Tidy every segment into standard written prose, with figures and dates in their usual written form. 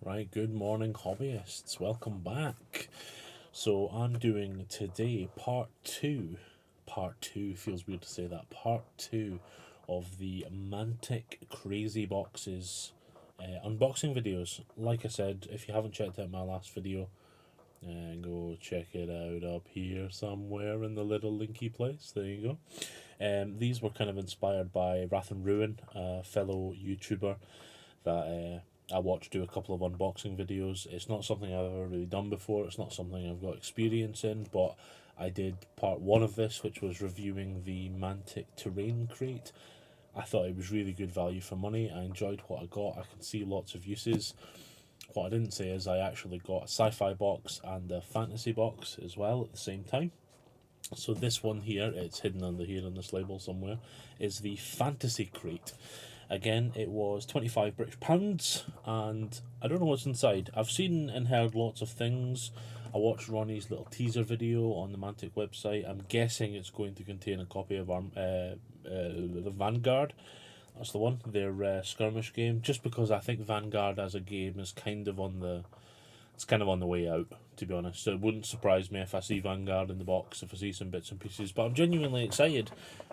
Right, good morning, hobbyists. Welcome back. So, I'm doing today part two, feels weird to say that, part two of the Mantic Crazy Boxes unboxing videos. Like I said, if you haven't checked out my last video, go check it out up here somewhere in the little linky place. There you go. These were kind of inspired by Wrath and Ruin, a fellow YouTuber that I watched do a couple of unboxing videos. It's not something I've ever really done before. It's not something I've got experience in, but I did part one of this, which was reviewing the Mantic Terrain Crate. I thought it was really good value for money. I enjoyed what I got. I can see lots of uses. What I didn't say is I actually got a sci-fi box and a fantasy box as well at the same time. So this one here, it's hidden under here on this label somewhere, is the Fantasy Crate. Again, it was 25 British pounds, and I don't know what's inside. I've seen and heard lots of things. I watched Ronnie's little teaser video on the Mantic website. I'm guessing it's going to contain a copy of the Vanguard. That's the one, their skirmish game. Just because I think Vanguard as a game is kind of on the way out, to be honest. So it wouldn't surprise me if I see Vanguard in the box, if I see some bits and pieces. But I'm genuinely excited.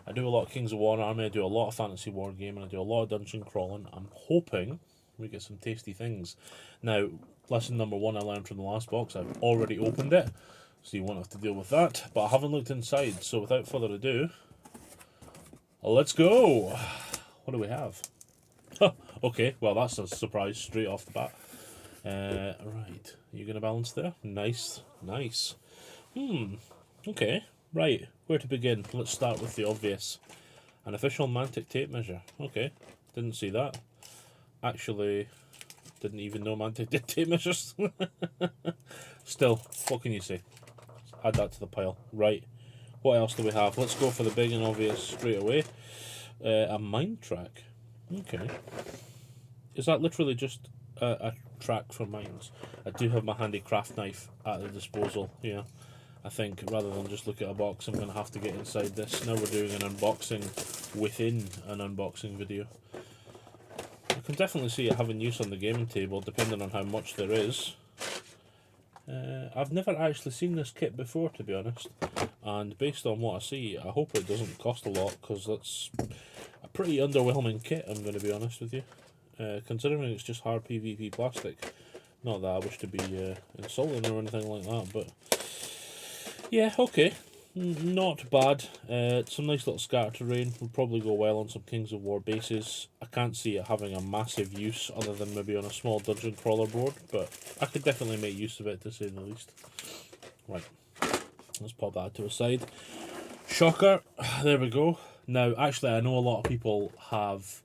I do a lot of Kings of War Army, I do a lot of Fantasy War Game, and I do a lot of dungeon crawling. I'm hoping we get some tasty things. Now, lesson number one I learned from the last box, I've already opened it, so you won't have to deal with that. But I haven't looked inside, so without further ado, let's go! What do we have? Okay, well that's a surprise straight off the bat. Right, you gonna balance there? Nice, nice. Okay, right, where to begin? Let's start with the obvious. An official Mantic tape measure. Okay, didn't see that. Actually, didn't even know Mantic did tape measures. Still, what can you say? Add that to the pile. Right, what else do we have? Let's go for the big and obvious straight away. A mine track. Okay. Is that literally just a track for mines? I do have my handy craft knife at the disposal, yeah. I think rather than just look at a box, I'm going to have to get inside this. Now we're doing an unboxing within an unboxing video. I can definitely see it having use on the gaming table, depending on how much there is. I've never actually seen this kit before, to be honest. And based on what I see, I hope it doesn't cost a lot, because that's a pretty underwhelming kit, I'm going to be honest with you. Considering it's just hard PVP plastic. Not that I wish to be insulting or anything like that, but yeah, okay. Not bad. Some nice little scatter terrain. Would probably go well on some Kings of War bases. I can't see it having a massive use other than maybe on a small dungeon crawler board, but I could definitely make use of it to say the least. Right, let's pop that to a side. Shocker, there we go. Now, actually, I know a lot of people have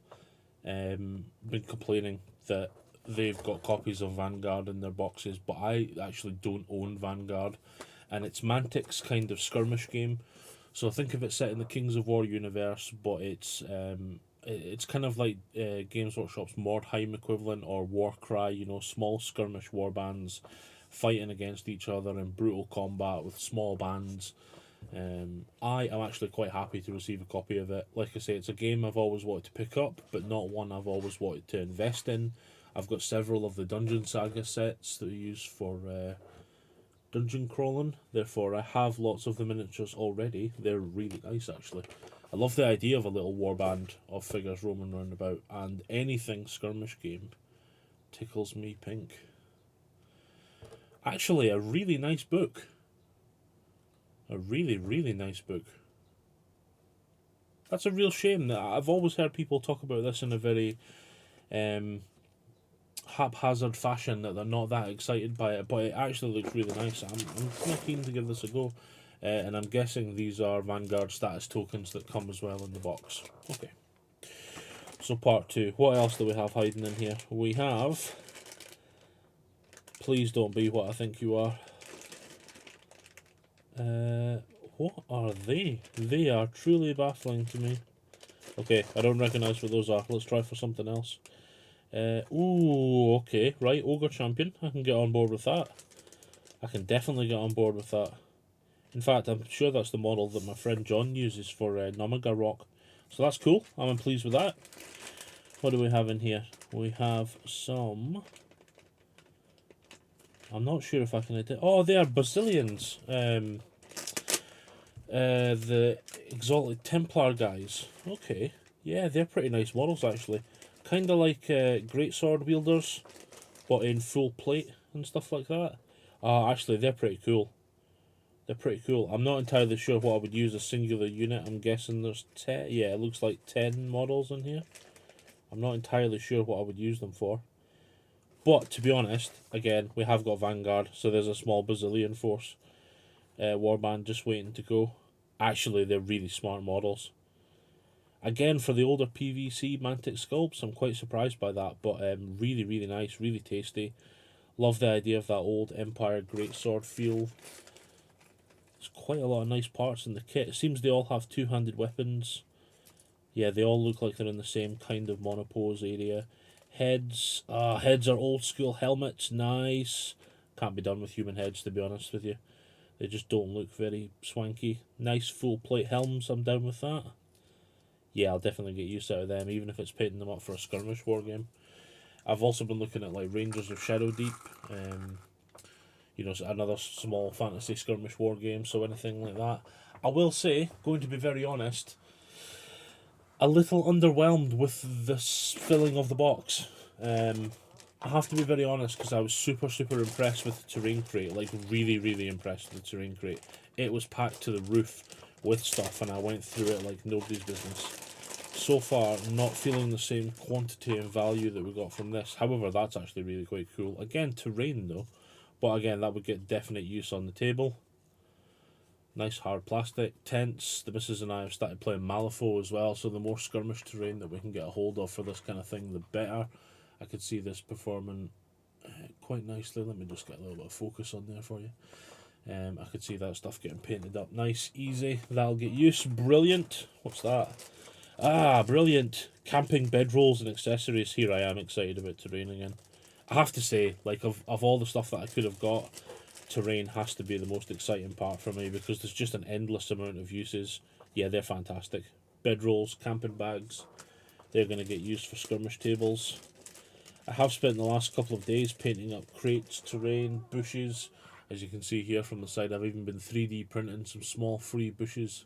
been complaining that they've got copies of Vanguard in their boxes, but I actually don't own Vanguard, and it's Mantic's kind of skirmish game. So think of it set in the Kings of War universe, but it's kind of like Games Workshop's Mordheim equivalent or Warcry. You know, small skirmish war bands fighting against each other in brutal combat with small bands. I am actually quite happy to receive a copy of it. Like I say, it's a game I've always wanted to pick up, but not one I've always wanted to invest in. I've got several of the Dungeon Saga sets that are used for dungeon crawling, therefore I have lots of the miniatures already. They're really nice, actually. I love the idea of a little warband of figures roaming around about, and anything skirmish game tickles me pink. Actually, a really nice book. A really, really nice book. That's a real shame that I've always heard people talk about this in a very haphazard fashion, that they're not that excited by it, but it actually looks really nice. I'm kind of keen to give this a go, and I'm guessing these are Vanguard status tokens that come as well in the box. Okay, so part two. What else do we have hiding in here? We have, please don't be what I think you are. What are they? They are truly baffling to me. Okay, I don't recognise what those are. Let's try for something else. Ooh, okay, right, Ogre Champion. I can get on board with that. I can definitely get on board with that. In fact, I'm sure that's the model that my friend John uses for Namaga Rock. So that's cool. I'm pleased with that. What do we have in here? We have some I'm not sure if I can identify. Oh, they are Basilians. The Exalted Templar guys. Okay. Yeah, they're pretty nice models, actually. Kind of like Great Sword Wielders, but in full plate and stuff like that. Actually, they're pretty cool. They're pretty cool. I'm not entirely sure what I would use a singular unit. I'm guessing there's 10. Yeah, it looks like 10 models in here. I'm not entirely sure what I would use them for. But, to be honest, again, we have got Vanguard, so there's a small Basilian force. Warband just waiting to go. Actually, they're really smart models. Again, for the older PVC Mantic sculpts, I'm quite surprised by that, but really, really nice, really tasty. Love the idea of that old Empire Greatsword feel. There's quite a lot of nice parts in the kit. It seems they all have two-handed weapons. Yeah, they all look like they're in the same kind of monopose area. Heads, heads are old school helmets, nice. Can't be done with human heads, to be honest with you. They just don't look very swanky. Nice full plate helms, I'm down with that. Yeah, I'll definitely get use out of them, even if it's painting them up for a skirmish war game. I've also been looking at like Rangers of Shadow Deep, you know, another small fantasy skirmish war game, so anything like that. I will say, going to be very honest, a little underwhelmed with the filling of the box. I have to be very honest because I was super impressed with the terrain crate, like really impressed with the terrain crate. It was packed to the roof with stuff and I went through it like nobody's business. So far, not feeling the same quantity and value that we got from this. However, that's actually really quite cool. Again, terrain though, but again, that would get definite use on the table. Nice hard plastic. Tents. The missus and I have started playing Malifaux as well, so the more skirmish terrain that we can get a hold of for this kind of thing, the better. I could see this performing quite nicely. Let me just get a little bit of focus on there for you. I could see that stuff getting painted up nice, easy. That'll get use. Brilliant. What's that? Ah, brilliant. Camping bedrolls and accessories. Here I am excited about terrain again. I have to say, like, of all the stuff that I could have got, terrain has to be the most exciting part for me because there's just an endless amount of uses. Yeah, they're fantastic. Bedrolls, camping bags, they're going to get used for skirmish tables. I have spent the last couple of days painting up crates, terrain, bushes. As you can see here from the side, I've even been 3D printing some small free bushes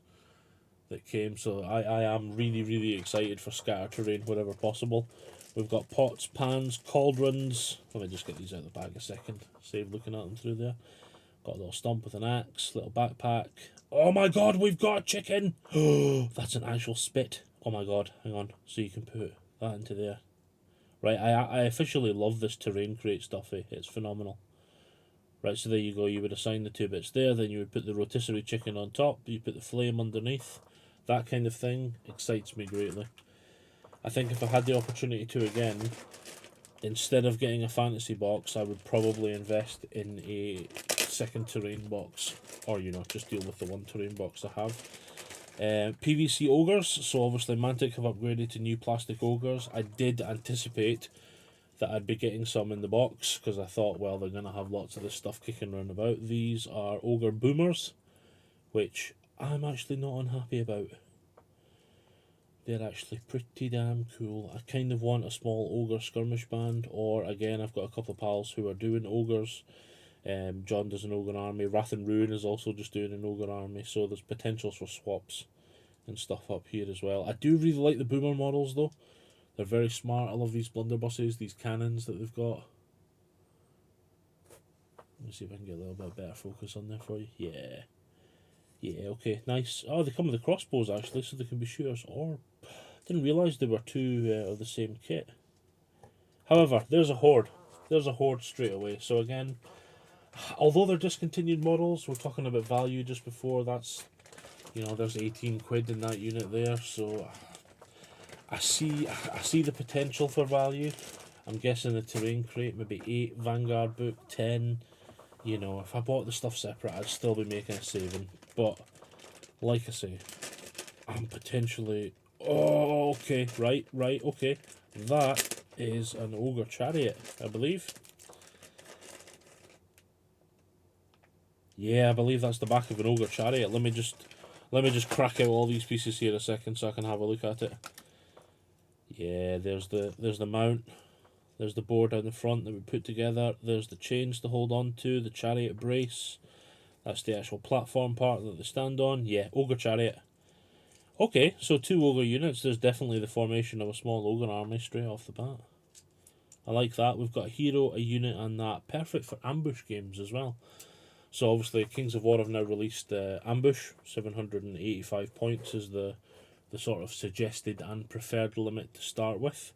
that came, so I am really excited for scatter terrain wherever possible. We've got pots, pans, cauldrons. Let me just get these out of the bag a second, save looking at them through there. Got a little stump with an axe, little backpack. Oh my god, we've got a chicken! Oh, that's an actual spit. Oh my god, hang on, so you can put that into there. Right, I officially love this terrain crate stuffy, it's phenomenal. Right, so there you go, you would assign the two bits there, then you would put the rotisserie chicken on top, you put the flame underneath. That kind of thing excites me greatly. I think if I had the opportunity to again, instead of getting a fantasy box, I would probably invest in a second terrain box, or you know, just deal with the one terrain box I have. PVC ogres, so obviously Mantic have upgraded to new plastic ogres. I did anticipate that I'd be getting some in the box because I thought, well, they're going to have lots of this stuff kicking around about. These are ogre boomers, which I'm actually not unhappy about. They're actually pretty damn cool. I kind of want a small ogre skirmish band, or again, I've got a couple of pals who are doing ogres. John does an ogre army. Wrath and Ruin is also just doing an ogre army, so there's potentials for swaps and stuff up here as well. I do really like the boomer models though. They're very smart. I love these blunderbusses, these cannons that they've got. Let me see if I can get a little bit better focus on there for you. Yeah. Yeah, okay, nice. Oh, they come with the crossbows actually, so they can be shooters or... Didn't realise they were two of the same kit. However, there's a horde. There's a horde straight away. So again, although they're discontinued models, we're talking about value just before. That's, you know, there's 18 quid in that unit there. So I see the potential for value. I'm guessing the terrain crate, maybe 8, Vanguard book, 10. You know, if I bought the stuff separate, I'd still be making a saving. But, like I say, I'm potentially... Oh, okay, right, okay. That is an ogre chariot, I believe. Yeah, I believe that's the back of an ogre chariot. Let me just crack out all these pieces here a second so I can have a look at it. Yeah, there's the mount. There's the board down the front that we put together. There's the chains to hold on to, the chariot brace. That's the actual platform part that they stand on. Yeah, ogre chariot. Okay, so 2 ogre units. There's definitely the formation of a small ogre army straight off the bat. I like that. We've got a hero, a unit, and that. Perfect for ambush games as well. So obviously, Kings of War have now released Ambush. 785 points is the sort of suggested and preferred limit to start with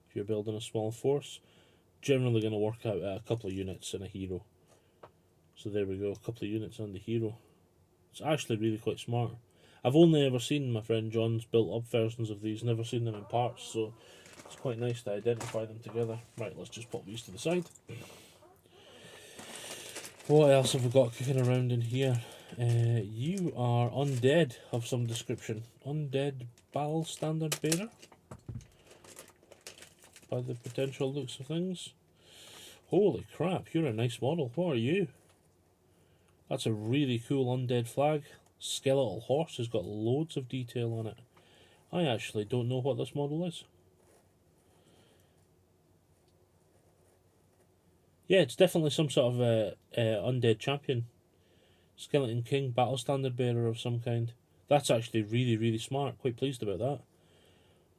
if you're building a small force. Generally going to work out a couple of units and a hero. So there we go, a couple of units and the hero. It's actually really quite smart. I've only ever seen my friend John's built up versions of these, never seen them in parts, so it's quite nice to identify them together. Right, let's just pop these to the side. What else have we got kicking around in here? You are undead of some description. Undead battle standard bearer? By the potential looks of things. Holy crap, you're a nice model. What are you? That's a really cool undead flag. Skeletal horse has got loads of detail on it. I actually don't know what this model is. Yeah, it's definitely some sort of undead champion. Skeleton King, battle standard bearer of some kind. That's actually really, really smart. Quite pleased about that.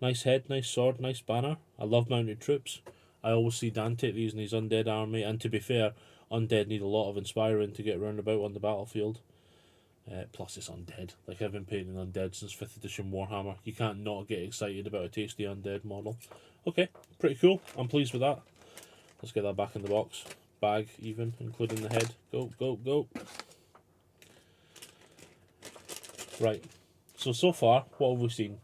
Nice head, nice sword, nice banner. I love mounted troops. I always see Dan take these in his undead army, and to be fair, undead need a lot of inspiring to get round about on the battlefield. Plus it's undead. Like, I've been painting undead since 5th edition Warhammer. You can't not get excited about a tasty undead model. Okay, pretty cool. I'm pleased with that. Let's get that back in the box. Bag even, including the head. Go, go, go. Right, so far, what have we seen?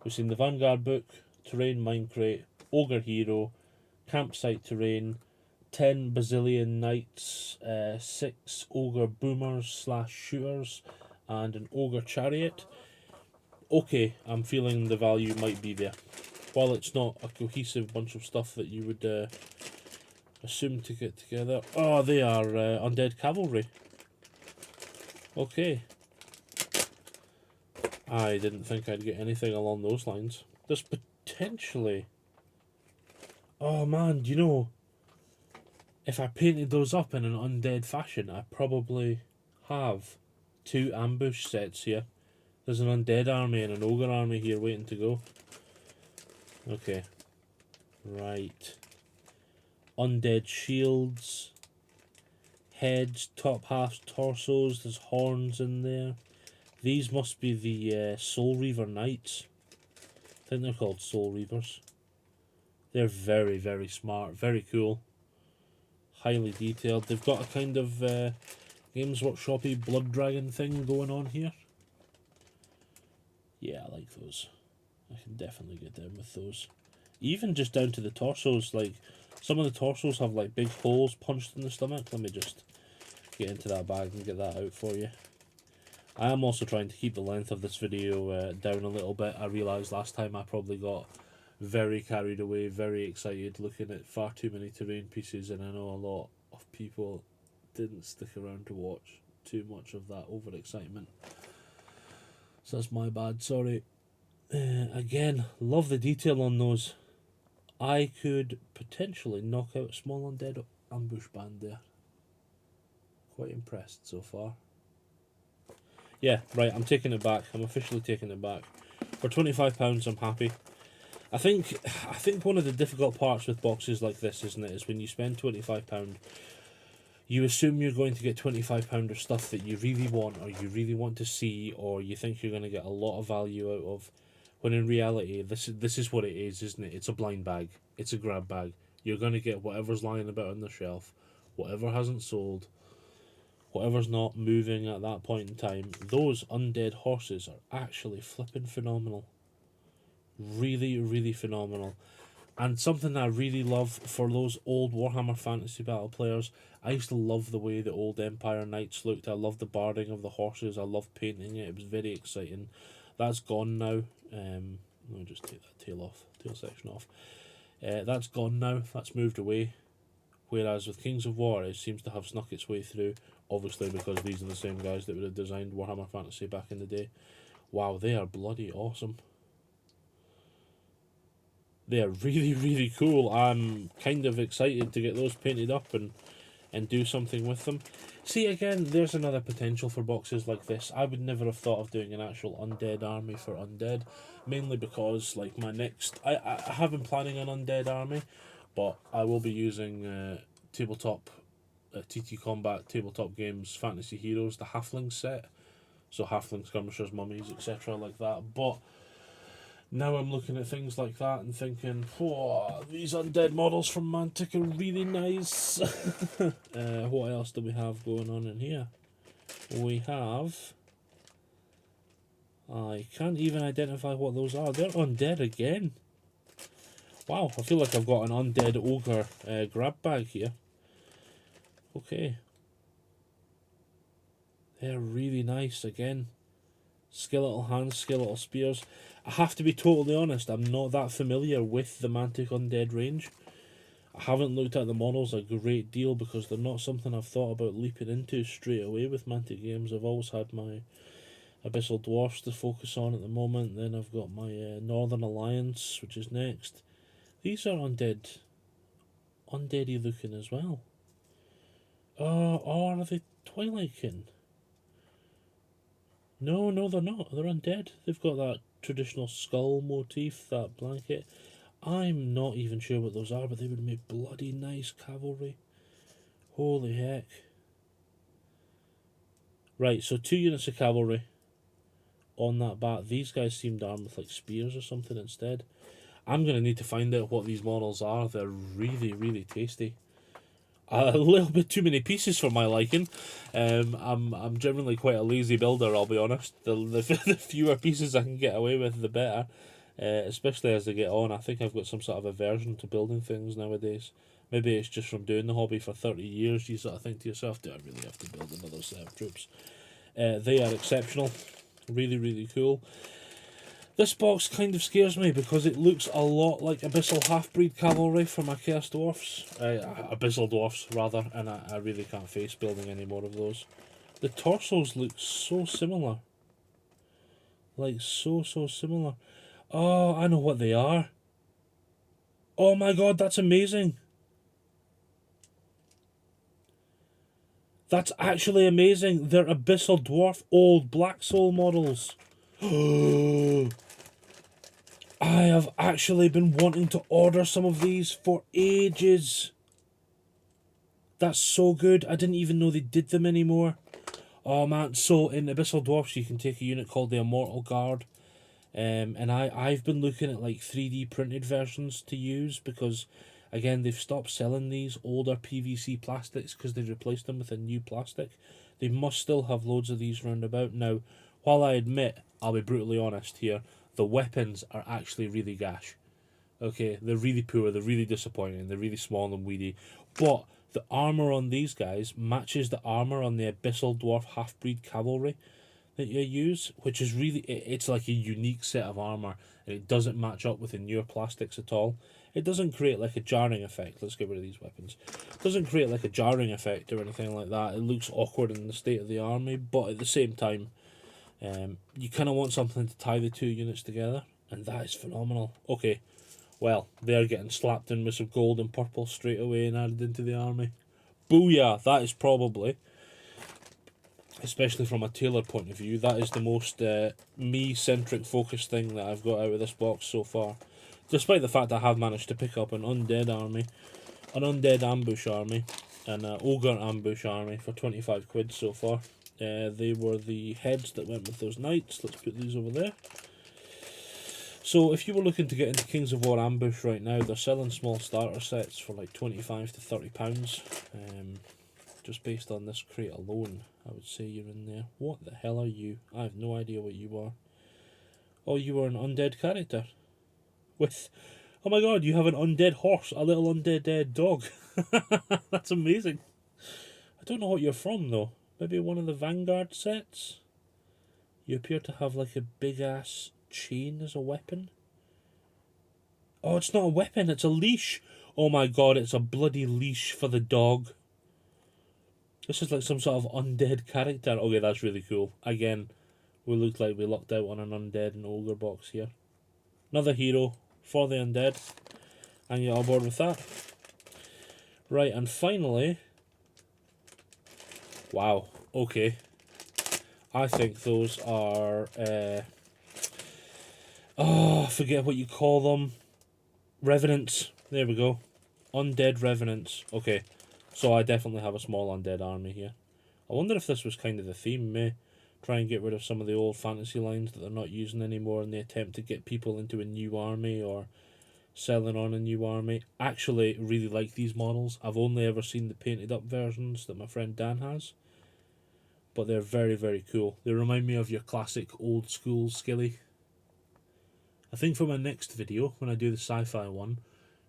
We've seen the Vanguard book, Terrain Mine Crate, Ogre Hero, Campsite Terrain, 10 Basilian Knights, 6 Ogre Boomers / Shooters, and an Ogre Chariot. Okay, I'm feeling the value might be there. While it's not a cohesive bunch of stuff that you would assume to get together. Oh, they are Undead Cavalry. Okay. I didn't think I'd get anything along those lines. There's potentially... Oh man, you know, if I painted those up in an undead fashion, I probably have 2 ambush sets here. There's an undead army and an ogre army here waiting to go. Okay. Right. Undead shields. Heads, top halves, torsos. There's horns in there. These must be the Soul Reaver Knights. I think they're called Soul Reavers. They're very, very smart. Very cool. Highly detailed. They've got a kind of Games Workshop-y blood dragon thing going on here. Yeah, I like those. I can definitely get down with those. Even just down to the torsos, like, some of the torsos have like big holes punched in the stomach. Let me just get into that bag and get that out for you. I am also trying to keep the length of this video down a little bit. I realised last time I probably got very carried away, very excited, looking at far too many terrain pieces, and I know a lot of people didn't stick around to watch too much of that overexcitement. So that's my bad, sorry. Again, love the detail on those. I could potentially knock out a small undead ambush band there. Quite impressed so far. Yeah, right, I'm taking it back. I'm officially taking it back. For £25, I'm happy. I think one of the difficult parts with boxes like this, isn't it, is when you spend £25, you assume you're going to get £25 of stuff that you really want, or you really want to see, or you think you're going to get a lot of value out of, when in reality, this is what it is, isn't it? It's a blind bag. It's a grab bag. You're going to get whatever's lying about on the shelf, whatever hasn't sold, whatever's not moving at that point in time. Those undead horses are actually flipping phenomenal. Really, really phenomenal. And something that I really love for those old Warhammer Fantasy Battle players, I used to love the way the old Empire Knights looked. I loved the barding of the horses. I loved painting it. It was very exciting. That's gone now. Let me just take that tail section off. That's gone now. That's moved away. Whereas with Kings of War, it seems to have snuck its way through. Obviously, because these are the same guys that would have designed Warhammer Fantasy back in the day. Wow, they are bloody awesome. They are really, really cool. I'm kind of excited to get those painted up and do something with them. See, again, there's another potential for boxes like this. I would never have thought of doing an actual undead army for undead, mainly because, like, my next... I have been planning an undead army, but I will be using tabletop, TT Combat, Tabletop Games, Fantasy Heroes, the Halfling set. So Halfling Skirmishers, Mummies, etc. like that. But now I'm looking at things like that and thinking, whoa, these undead models from Mantic are really nice. What else do we have going on in here? We have... I can't even identify what those are. They're undead again. Wow, I feel like I've got an undead ogre grab bag here. Okay. They're really nice again. Skeletal hands, skeletal spears. I have to be totally honest, I'm not that familiar with the Mantic Undead range. I haven't looked at the models a great deal because they're not something I've thought about leaping into straight away with Mantic Games. I've always had my Abyssal Dwarfs to focus on at the moment. Then I've got my Northern Alliance, which is next. These are undeady looking as well. Are they Twilightkin? No, they're not. They're undead. They've got that traditional skull motif, that blanket. I'm not even sure what those are, but they would make bloody nice cavalry. Holy heck. Right, so 2 units of cavalry on that bat. These guys seemed armed with like spears or something instead. I'm going to need to find out what these models are. They're really, really tasty. A little bit too many pieces for my liking. I'm generally quite a lazy builder, I'll be honest. The fewer pieces I can get away with, the better. Especially as they get on. I think I've got some sort of aversion to building things nowadays. Maybe it's just from doing the hobby for 30 years. You sort of think to yourself, do I really have to build another set of troops? They are exceptional. Really, really cool. This box kind of scares me because it looks a lot like Abyssal Half-Breed Cavalry for my Chaos Dwarfs. Abyssal Dwarfs, rather, and I really can't face building any more of those. The torsos look so similar. Like, so similar. Oh, I know what they are. Oh my god, that's amazing. That's actually amazing. They're Abyssal Dwarf Old Black Soul models. I have actually been wanting to order some of these for ages. That's so good. I didn't even know they did them anymore. Oh man, so in Abyssal Dwarfs you can take a unit called the Immortal Guard. And I've been looking at like 3D printed versions to use because, again, they've stopped selling these older PVC plastics because they've replaced them with a new plastic. They must still have loads of these round about. Now, while I admit, I'll be brutally honest here, the weapons are actually really gash. Okay, they're really poor, they're really disappointing, they're really small and weedy. But the armour on these guys matches the armour on the Abyssal Dwarf Half-Breed Cavalry that you use, which is really, it's like a unique set of armour, and it doesn't match up with the newer plastics at all. It doesn't create like a jarring effect. Let's get rid of these weapons. It doesn't create like a jarring effect or anything like that. It looks awkward in the state of the army, but at the same time, you kind of want something to tie the two units together, and that is phenomenal. Okay, well, they're getting slapped in with some gold and purple straight away and added into the army. Booyah! That is probably, especially from a tailor point of view, that is the most me-centric focused thing that I've got out of this box so far. Despite the fact I have managed to pick up an undead army, an undead ambush army, and an ogre ambush army for 25 quid so far. They were the heads that went with those knights. Let's put these over there. So if you were looking to get into Kings of War Ambush right now, they're selling small starter sets for like 25 to 30 pounds. Just based on this crate alone, I would say you're in there. What the hell are you? I have no idea what you are. Oh, you are an undead character. With, oh my god, you have an undead horse, a little undead dog. That's amazing. I don't know what you're from though. Maybe one of the Vanguard sets? You appear to have like a big ass chain as a weapon. Oh, it's not a weapon, it's a leash. Oh my god, it's a bloody leash for the dog. This is like some sort of undead character. Okay, that's really cool. Again, we look like we lucked out on an undead and ogre box here. Another hero for the undead, and get on board with that. Right, and finally, wow, okay, I think those are, I forget what you call them, revenants, there we go, undead revenants. Okay, so I definitely have a small undead army here. I wonder if this was kind of the theme, may try and get rid of some of the old fantasy lines that they're not using anymore in the attempt to get people into a new army or selling on a new army. Actually, really like these models. I've only ever seen the painted up versions that my friend Dan has, but they're very, very cool. They remind me of your classic old school skilly. I think for my next video, when I do the sci-fi one,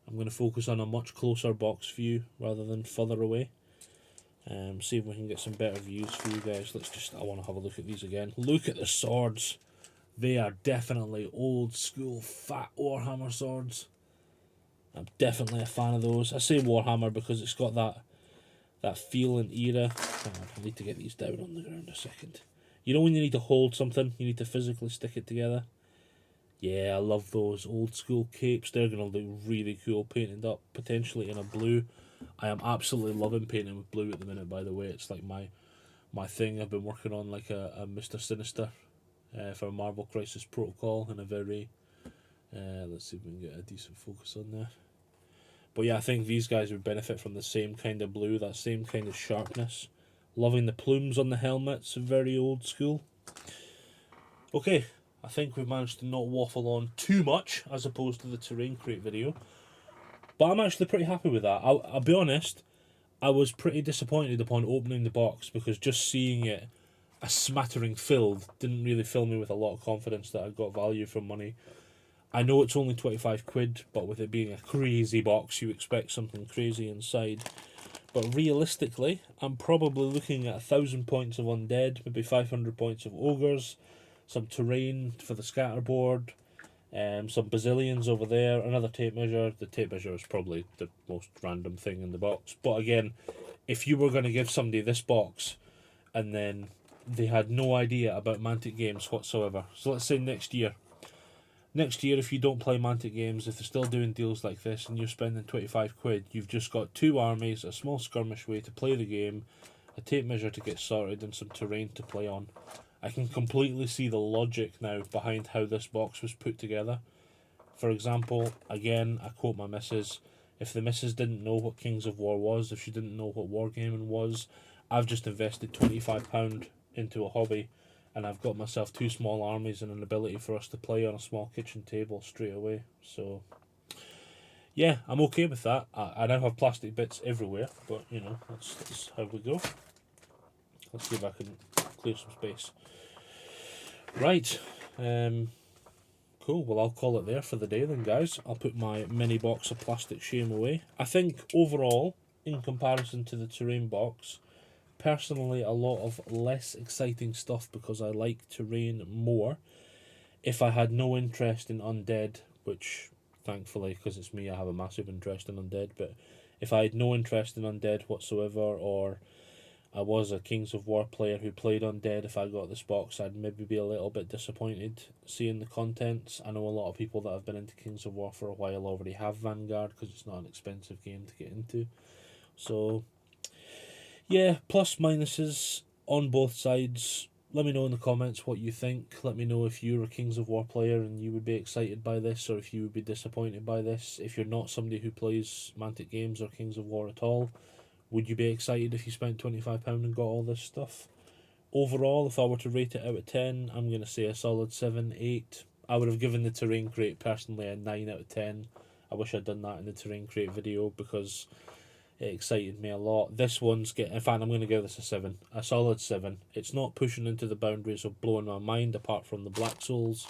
I'm going to focus on a much closer box view rather than further away. See if we can get some better views for you guys. I want to have a look at these again. Look at the swords. They are definitely old school fat Warhammer swords. I'm definitely a fan of those. I say Warhammer because it's got that feel and era. I need to get these down on the ground a second. You know when you need to hold something, you need to physically stick it together? Yeah, I love those old school capes. They're going to look really cool painted up, potentially in a blue. I am absolutely loving painting with blue at the minute, by the way. It's like my thing. I've been working on like a Mr. Sinister for Marvel Crisis Protocol in a very... let's see if we can get a decent focus on there. But yeah, I think these guys would benefit from the same kind of blue, that same kind of sharpness. Loving the plumes on the helmets, very old school. Okay, I think we've managed to not waffle on too much as opposed to the terrain crate video. But I'm actually pretty happy with that. I'll be honest, I was pretty disappointed upon opening the box because just seeing it a smattering filled didn't really fill me with a lot of confidence that I got value for money. I know it's only 25 quid, but with it being a crazy box, you expect something crazy inside. But realistically, I'm probably looking at 1,000 points of undead, maybe 500 points of ogres, some terrain for the scatterboard, some bazillions over there, another tape measure. The tape measure is probably the most random thing in the box. But again, if you were going to give somebody this box and then they had no idea about Mantic Games whatsoever, so let's say next year, if you don't play Mantic Games, if they're still doing deals like this and you're spending 25 quid, you've just got 2 armies, a small skirmish way to play the game, a tape measure to get sorted, and some terrain to play on. I can completely see the logic now behind how this box was put together. For example, again, I quote my missus, if the missus didn't know what Kings of War was, if she didn't know what wargaming was, I've just invested £25 into a hobby, and I've got myself 2 small armies and an ability for us to play on a small kitchen table straight away. So yeah, I'm okay with that. I now have plastic bits everywhere, but you know, that's how we go. Let's see if I can clear some space. Right, cool, well I'll call it there for the day then, guys. I'll put my mini box of plastic shame away. I think overall, in comparison to the terrain box, personally a lot of less exciting stuff because I like terrain more. If I had no interest in undead, which thankfully because it's me I have a massive interest in undead, but if I had no interest in undead whatsoever, or I was a Kings of War player who played undead, if I got this box I'd maybe be a little bit disappointed seeing the contents. I know a lot of people that have been into Kings of War for a while already have Vanguard because it's not an expensive game to get into. So yeah, plus minuses on both sides. Let me know in the comments what you think. Let me know if you're a Kings of War player and you would be excited by this, or if you would be disappointed by this. If you're not somebody who plays Mantic Games or Kings of War at all, would you be excited if you spent £25 and got all this stuff? Overall, if I were to rate it out of 10, I'm going to say a solid 7, 8. I would have given the Terrain Crate personally a 9 out of 10. I wish I'd done that in the Terrain Crate video because it excited me a lot. This one's getting... In fact, I'm going to give this a 7. A solid 7. It's not pushing into the boundaries of blowing my mind apart from the Black Souls.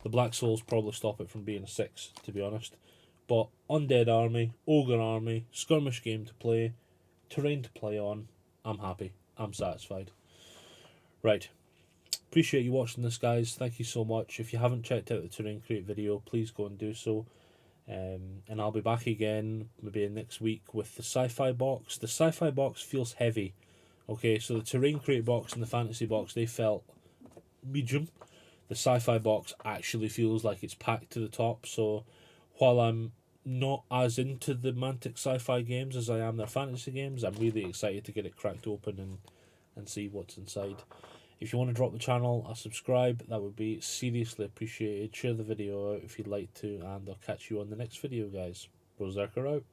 The Black Souls probably stop it from being a 6, to be honest. But Undead Army, Ogre Army, skirmish game to play, terrain to play on, I'm happy. I'm satisfied. Right. Appreciate you watching this, guys. Thank you so much. If you haven't checked out the Terrain Crate video, please go and do so. And I'll be back again maybe next week with the sci-fi box. The sci-fi box feels heavy. Okay, so the Terrain Crate box and the fantasy box, they felt medium. The sci-fi box actually feels like it's packed to the top, so while I'm not as into the Mantic sci-fi games as I am their fantasy games, I'm really excited to get it cracked open and see what's inside. If you want to drop the channel a subscribe, that would be seriously appreciated. Share the video out if you'd like to, and I'll catch you on the next video, guys. Berserker out.